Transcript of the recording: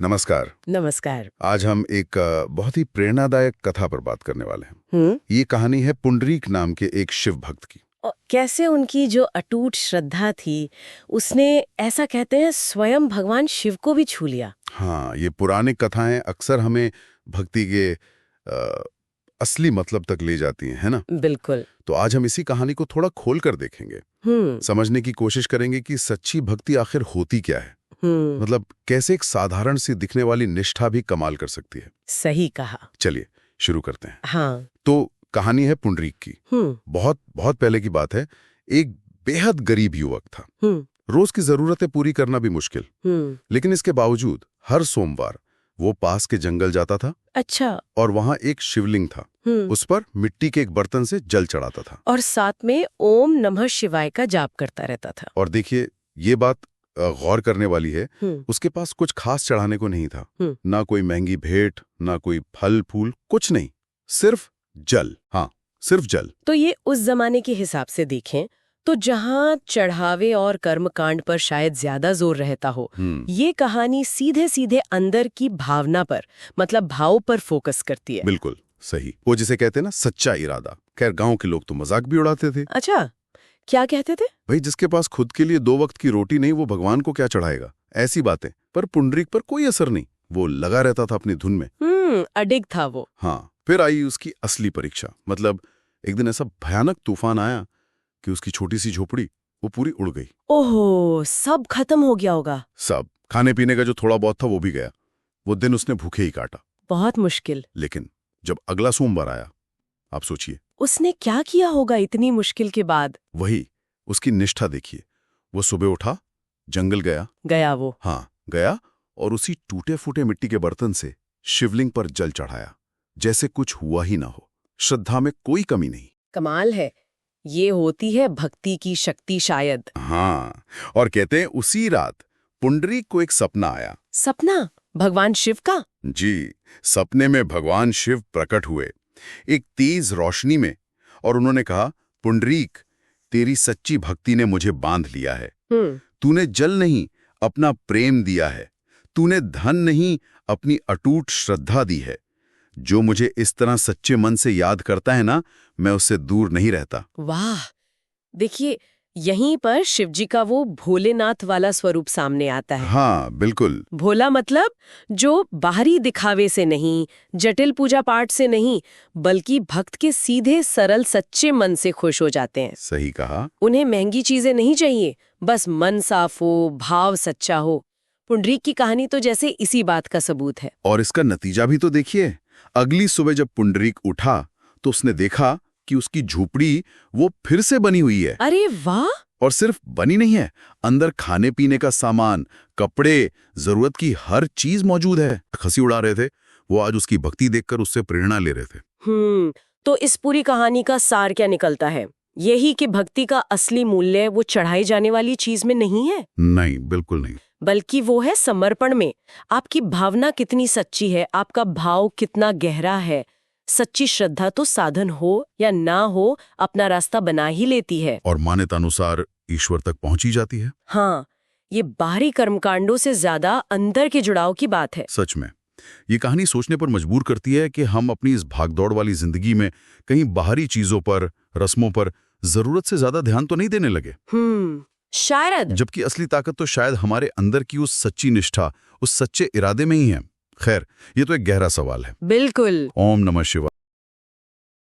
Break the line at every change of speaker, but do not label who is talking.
नमस्कार।
नमस्कार।
आज हम एक बहुत ही प्रेरणादायक कथा पर बात करने वाले हैं। ये कहानी है पुंडरीक नाम के एक शिव भक्त की।
और कैसे उनकी जो अटूट श्रद्धा थी उसने, ऐसा कहते हैं, स्वयं भगवान शिव को भी छू लिया।
हाँ, ये पुरानी कथाएं अक्सर हमें भक्ति के असली मतलब तक ले जाती हैं, है ना?
बिल्कुल।
तो आज हम इसी कहानी को थोड़ा खोल कर देखेंगे, समझने की कोशिश करेंगे कि सच्ची भक्ति आखिर होती क्या है। मतलब कैसे एक साधारण सी दिखने वाली निष्ठा भी कमाल कर सकती है।
सही कहा।
चलिए शुरू करते हैं।
हाँ।
तो कहानी है पुंडरीक की। बहुत बहुत पहले की बात है। एक बेहद गरीब युवक था। रोज की जरूरतें पूरी करना भी मुश्किल, लेकिन इसके बावजूद हर सोमवार वो पास के जंगल जाता था।
अच्छा।
और वहां एक शिवलिंग था, उस पर मिट्टी के एक बर्तन से जल चढ़ाता था
और साथ में ओम नमः शिवाय का जाप करता रहता था।
और देखिए, ये बात गौर करने वाली है, उसके पास कुछ खास चढ़ाने को नहीं था। ना कोई महंगी भेंट, ना कोई फल फूल, कुछ नहीं, सिर्फ जल। हाँ, सिर्फ जल।
तो ये उस जमाने के हिसाब से देखें तो जहाँ चढ़ावे और कर्मकांड पर शायद ज्यादा जोर रहता हो, ये कहानी सीधे सीधे अंदर की भावना पर, मतलब भाव पर फोकस करती है।
बिल्कुल सही। वो जिसे कहते हैं ना, सच्चा इरादा। खैर, गांव के लोग तो मजाक भी उड़ाते थे।
अच्छा, क्या कहते थे?
भाई, जिसके पास खुद के लिए 2 वक्त की रोटी नहीं, वो भगवान को क्या चढ़ाएगा? ऐसी बातें। पर पुंडरीक पर कोई असर नहीं, वो लगा रहता था अपनी धुन में।
अडिग था वो।
हाँ, फिर आई उसकी असली परीक्षा। मतलब एक दिन ऐसा भयानक तूफान आया कि उसकी छोटी सी झोपड़ी वो पूरी उड़ गई।
ओहो, सब खत्म हो गया होगा।
सब, खाने पीने का जो थोड़ा बहुत था वो भी गया। वो दिन उसने भूखे ही काटा।
बहुत मुश्किल।
लेकिन जब अगला सोमवार आया, आप सोचिए
उसने क्या किया होगा इतनी मुश्किल के बाद?
वही, उसकी निष्ठा देखिए। वो सुबह उठा, जंगल गया
वो।
हाँ, गया और उसी टूटे फूटे मिट्टी के बर्तन से शिवलिंग पर जल चढ़ाया, जैसे कुछ हुआ ही ना हो। श्रद्धा में कोई कमी नहीं।
कमाल है, ये होती है भक्ति की शक्ति शायद।
हाँ, और कहते हैं उसी रात पुंडरीक को एक सपना आया।
सपना? भगवान शिव का?
जी, सपने में भगवान शिव प्रकट हुए एक तेज रोशनी में, और उन्होंने कहा, पुंडरीक, तेरी सच्ची भक्ति ने मुझे बांध लिया है। तूने जल नहीं, अपना प्रेम दिया है। तूने धन नहीं, अपनी अटूट श्रद्धा दी है। जो मुझे इस तरह सच्चे मन से याद करता है ना, मैं उससे दूर नहीं रहता।
वाह! देखिए, यहीं पर शिवजी का वो भोलेनाथ वाला स्वरूप सामने आता है।
हाँ, बिल्कुल।
भोला मतलब जो बाहरी दिखावे से नहीं, जटिल पूजा पाठ से नहीं, बल्कि भक्त के सीधे सरल सच्चे मन से खुश हो जाते हैं।
सही कहा।
उन्हें महंगी चीजें नहीं चाहिए, बस मन साफ हो, भाव सच्चा हो। पुंडरीक की कहानी तो जैसे इसी बात का सबूत है।
और इसका नतीजा भी तो देखिए। अगली सुबह जब पुंडरीक उठा तो उसने देखा कि उसकी झोपड़ी वो फिर से बनी हुई है।
अरे वाह!
और सिर्फ बनी नहीं है, अंदर खाने पीने का सामान, कपड़े, जरूरत की हर चीज मौजूद है। हंसी उड़ा रहे थे वो, आज उसकी भक्ति देखकर उससे प्रेरणा ले रहे थे।
तो इस पूरी कहानी का सार क्या निकलता है? यही कि भक्ति का असली मूल्य वो चढ़ाई जाने वाली चीज में नहीं है।
नहीं, बिल्कुल नहीं।
बल्कि वो है समर्पण में। आपकी भावना कितनी सच्ची है, आपका भाव कितना गहरा है। सच्ची श्रद्धा तो साधन हो या ना हो, अपना रास्ता बना ही लेती है
और मान्यता अनुसार ईश्वर तक पहुंची जाती है।
हाँ, ये बाहरी कर्मकांडों से ज्यादा अंदर के जुड़ाव की बात है।
सच में ये कहानी सोचने पर मजबूर करती है कि हम अपनी इस भागदौड़ वाली जिंदगी में कहीं बाहरी चीजों पर, रस्मों पर जरूरत से ज्यादा ध्यान तो नहीं देने लगे।
शायद।
जबकि असली ताकत तो शायद हमारे अंदर की उस सच्ची निष्ठा, उस सच्चे इरादे में ही है। खैर, ये तो एक गहरा सवाल है।
बिल्कुल।
ओम नमः शिवाय।